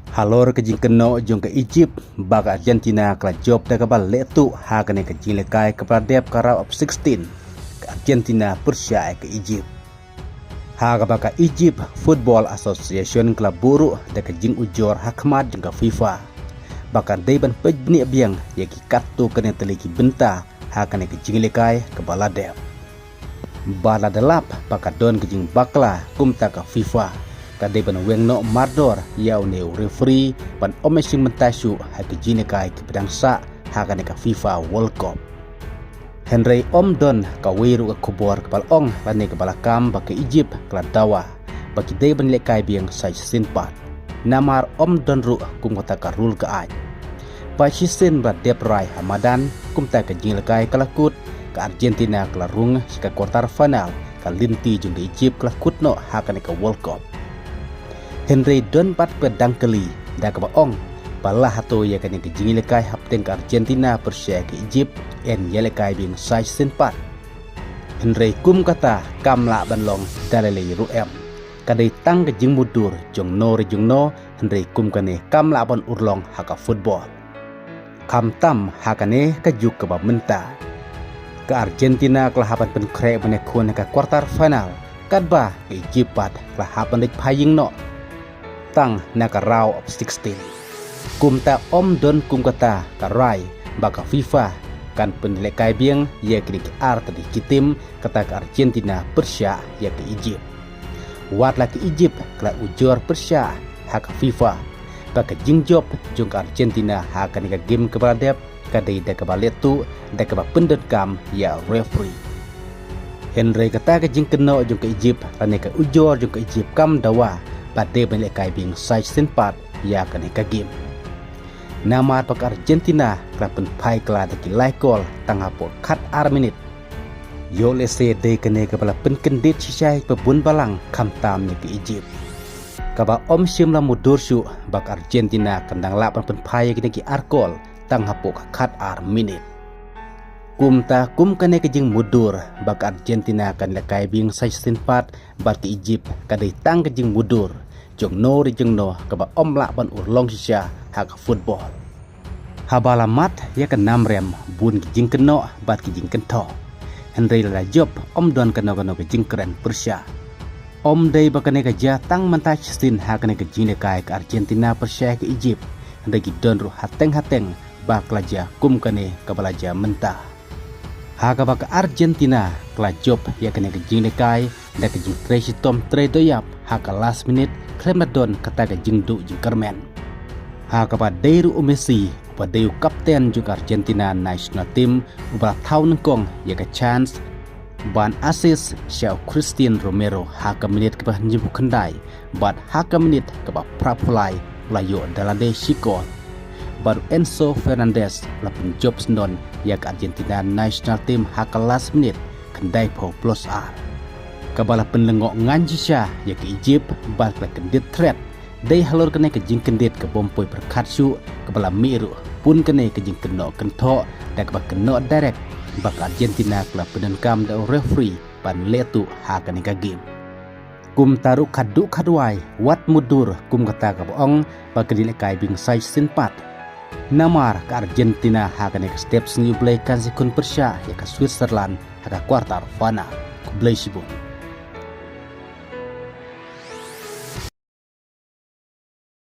Halor ke jingkeno jong ke Egypt baga Argentina kala job da kabal letu hakane ke jinglekai ke pradep karau of 16 ke Argentina Persia ke Egypt. Haga baka Egypt Football Association kala buru da ke jing ujor hakmat jong ke FIFA. Bakar deban pejni biang yaki katu kene teliki benta hakane ke jinglekai ke baladep. Bala delap baka don ke jing bakla kumta ke FIFA. Kadai ban weng no mardor yau neu referee ban omesing mentasu hake jine kai ke pedang sa hakane ka FIFA World Cup. Henry Omdon ka wiru ka kubor kepal ong lane ke balakam bake Egypt kala dawa baki dai ban lekai biang sai sinpat. Namar Omdon ru kum kota ka rul ka aj. Pachi sin brat deprai Hamadan kum ta ka jine kai kala kut ka Argentina kala rung sika quarter final ka linti jung Egypt kala kutno hakane ka World Cup. Henry don pat pedang keli da ka baong balah hato ya kan ke jingi lekai hapten ke Argentina Persia ke Egypt en yelekai bing sai senpat. Henry kum kata kamla banlong dalele ruem kadai tang ke jing mudur jong no Henry kum kane kamla ban urlong haka football. Kam tam hakane ka juk ke menta ke Argentina kelahapan pen krek bane kun ka quarter final kadba ke Egypt pat kelahapan dik paying no tang naka round of 16. Kumta Omdon kum kata karai baka FIFA kan pendilekai biang ya kini ar tadi kitim kata ke Argentina Persia ya ke Egypt. Wat laki Egypt kala ujor Persia hak FIFA baka jingjob jung ke Argentina hak nika game kebaladep kadai da kebaletu da keba pendekam ya referee. Henry kata ke jing keno jung ke Egypt lane ke ujor jung ke Egypt kam dawa pada belekai bing sai senpat ya kan game. Nama pak Argentina kelapen pai kela deki laikol tangapo kat minit. Yo lese de kene kepala penkendit sisai pebun balang kamtam ke Egypt. Kaba om sim la mudur su bak Argentina kendang lapan pen pai deki arkol tangapo kat minit. Kum kene ke jing mudur bak Argentina kan lekai bing sai senpat bak Egypt kadai tang ke jing mudur jong no kaba omla ban urlong sisya hak football. Habala mat ya ke namrem bun ke jing keno bat ke jing kento. Henry la job om don keno ke jing keren Persia. Om dei bakane ke jatang mentach sin hakane ke jing lekai ke Argentina Persia ke Egypt. Henry ki don ru hateng bak laja kum kene ke balaja mentah. Haka baka Argentina kela job ya kena ke jing lekai da ke jing Tracy Tom Tredoyap haka last minute Kremadon kata ke jing du jing kermen. Haka pa Deiru Messi pa Deiru kapten juga Argentina national team ubah tahun nengkong ya ke chance ban assist Xiao Christian Romero haka menit ke bah njibu kendai bat haka menit ke bah prapulai layo dalade sikol. Baru Enzo Fernandez lapun job sendon ya ke Argentina national team haka last minute kendai po plus R. Kabala penlengok nganji syah ya ke Egypt bal ke kendit threat dai halor kene ke jing kendit ke bompoi perkatsu kabala miru pun kene ke jing keno kento da ke keno direct bak Argentina kala penenkam da referee pan letu haka ne game. Kum taru kadu kadwai wat mudur kum kata ka boong bak dilekai bing sai sinpat. Namar ke Argentina hakane ke steps new play kan sikun Persia ya ke Switzerland haka quarter final ku play sibun.